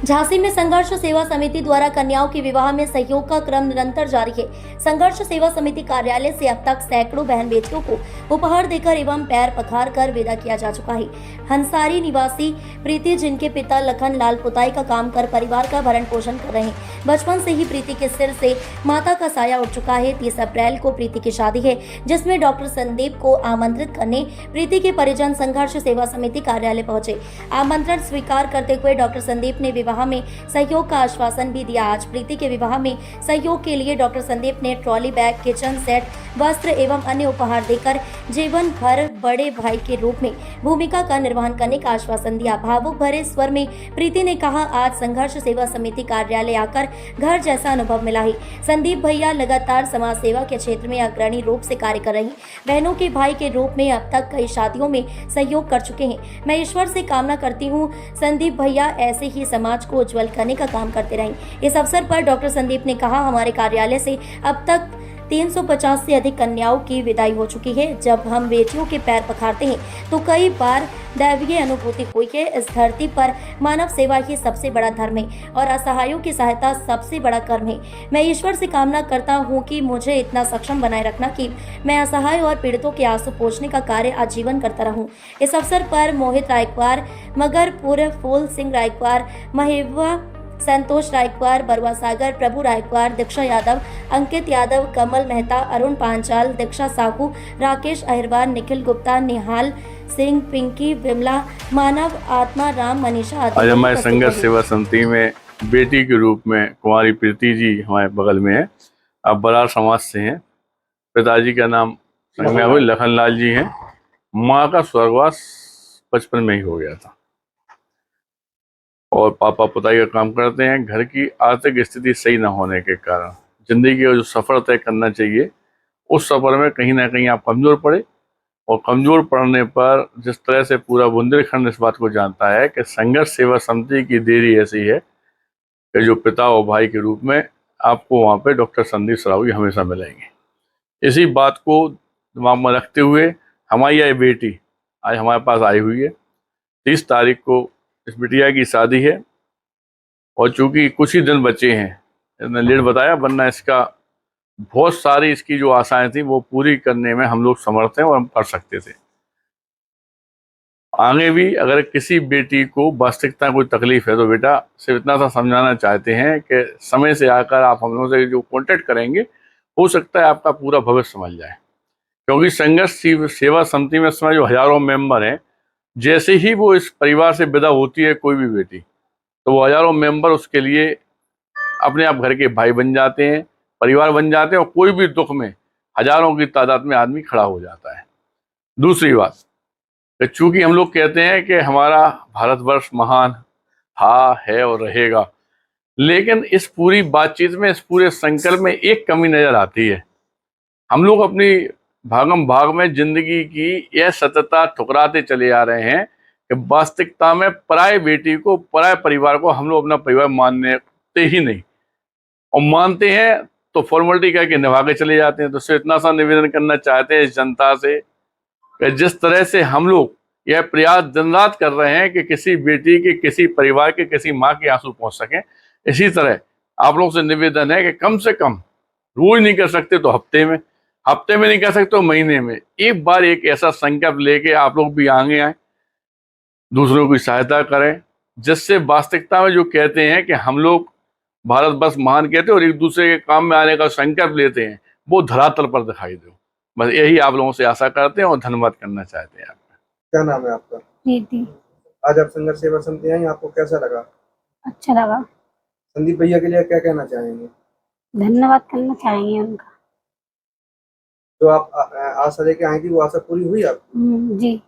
झांसी में संघर्ष सेवा समिति द्वारा कन्याओं के विवाह में सहयोग का क्रम निरंतर जारी है। संघर्ष सेवा समिति कार्यालय से अब तक सैकड़ों बहन बेटियों को उपहार देकर एवं पैर पखार कर विदा किया जा चुका है। हंसारी निवासी प्रीति, जिनके पिता लखन लाल पुताई का काम कर परिवार का भरण पोषण कर रहे हैं, बचपन से ही प्रीति के सिर से माता का साया उठ चुका है। 30 अप्रैल को प्रीति की शादी है, जिसमें डॉक्टर संदीप को आमंत्रित करने प्रीति के परिजन संघर्ष सेवा समिति कार्यालय पहुंचे। आमंत्रण स्वीकार करते हुए डॉक्टर संदीप ने विवाह में सहयोग का आश्वासन भी दिया। आज प्रीति के विवाह में सहयोग के लिए डॉक्टर संदीप ने ट्रॉली बैग, किचन सेट, वस्त्र एवं अन्य उपहार देकर जीवन भर बड़े भाई के रूप में भूमिका का निर्वहन करने का आश्वासन दिया। भावुक भरे स्वर में प्रीति ने कहा, आज संघर्ष सेवा समिति कार्यालय आकर घर जैसा अनुभव मिला है। संदीप भैया लगातार समाज सेवा के क्षेत्र में अग्रणी रूप से कार्य कर रहे हैं। बहनों के भाई के रूप में अब तक कई शादियों में सहयोग कर चुके हैं। मैं ईश्वर से कामना करती हूँ संदीप भैया ऐसे ही समाज को उज्जवल करने का काम करते रहें। इस अवसर पर डॉक्टर संदीप ने कहा, हमारे कार्यालय से अब तक 350 से अधिक कन्याओं की विदाई हो चुकी है। जब हम बेटियों के पैर पखारते हैं तो कई बार दैवीय अनुभूति हुई है। इस धरती पर मानव सेवा ही सबसे बड़ा धर्म है और असहायों की सहायता सबसे बड़ा कर्म है। मैं ईश्वर से कामना करता हूँ कि मुझे इतना सक्षम बनाए रखना कि मैं असहाय और पीड़ितों के आंसू पोंछने का कार्य आजीवन करता रहूँ। इस अवसर पर मोहित रायकवार, मगरपुर, फूल सिंह रायकवार, महिवा, संतोष रायकवार, बरुआ सागर, प्रभु रायकवार, दीक्षा यादव, अंकित यादव, कमल मेहता, अरुण पांचाल, दीक्षा साहू, राकेश अहिरवार, निखिल गुप्ता, निहाल सिंह, पिंकी, विमला, मानव, आत्मा राम, मनीषा आदि। आज हमारे संघर्ष सेवा समिति में बेटी के रूप में कुमारी प्रीति जी हमारे बगल में है। अब बरार समाज से हैं। पिताजी का नाम संज्ञा लखन लाल जी हैं। माँ का स्वर्गवास बचपन में ही हो गया था और पापा पुताई का काम करते हैं। घर की आर्थिक स्थिति सही न होने के कारण जिंदगी का जो सफ़र तय करना चाहिए, उस सफ़र में कहीं ना कहीं आप कमज़ोर पड़े और कमज़ोर पड़ने पर जिस तरह से पूरा बुंदेलखंड इस बात को जानता है कि संघर्ष सेवा समिति की देरी ऐसी है कि जो पिता और भाई के रूप में आपको वहाँ पे डॉक्टर संदीप सरावगी हमेशा मिलेंगे। इसी बात को दिमाग में रखते हुए हमारी यह बेटी आज हमारे पास आई हुई है। 30 तारीख को इस बिटिया की शादी है और चूंकि कुछ ही दिन बचे हैं, इसने लेट बताया, वरना इसका बहुत सारी इसकी जो आशाएं थी वो पूरी करने में हम लोग समर्थ हैं और हम कर सकते थे। आगे भी अगर किसी बेटी को वास्तविकता कोई तकलीफ है तो बेटा सिर्फ इतना सा समझाना चाहते हैं कि समय से आकर आप हम लोगों से जो कॉन्टेक्ट करेंगे, हो सकता है आपका पूरा भविष्य समझ जाए। क्योंकि संघर्ष सेवा समिति में इस समय जो हजारों मेंबर हैं, जैसे ही वो इस परिवार से विदा होती है कोई भी बेटी, तो वो हजारों मेंबर उसके लिए अपने आप घर के भाई बन जाते हैं, परिवार बन जाते हैं और कोई भी दुख में हजारों की तादाद में आदमी खड़ा हो जाता है। दूसरी बात, चूंकि हम लोग कहते हैं कि हमारा भारतवर्ष महान था, है और रहेगा, लेकिन इस पूरी बातचीत में, इस पूरे संकल्प में एक कमी नजर आती है। हम लोग अपनी भागम भाग में जिंदगी की यह सततता ठुकराते चले आ रहे हैं कि वास्तविकता में पराय बेटी को, पराय परिवार को हम लोग अपना परिवार मानते ही नहीं, और मानते हैं तो फॉर्मेलिटी कह के निभा के चले जाते हैं। तो सिर्फ इतना सा निवेदन करना चाहते हैं इस जनता से कि जिस तरह से हम लोग यह प्रयास दिन रात कर रहे हैं कि किसी बेटी के, किसी परिवार के, किसी माँ के आंसू पहुंच सकें, इसी तरह आप लोगों से निवेदन है कि कम से कम रोज नहीं कर सकते तो हफ्ते में नहीं कर सकते तो महीने में एक बार एक ऐसा संकल्प लेके आप लोग भी आगे आए, दूसरों की सहायता करें, जिससे वास्तविकता में जो कहते हैं कि हम लोग भारतवर्ष महान कहते हैं और एक दूसरे के काम में आने का संकल्प लेते हैं, वो धरातल पर दिखाई दो। बस यही आप लोगों से आशा करते हैं और धन्यवाद करना चाहते हैं। आपका क्या नाम है आपका? प्रीति। आज आप संघर्ष सेवा समिति आई, आपको कैसा लगा? अच्छा लगा। संदीप भैया के लिए क्या कहना चाहेंगे? धन्यवाद करना चाहेंगे उनका। जो आप आशा लेके आई थी वो आशा पूरी हुई आपकी? जी।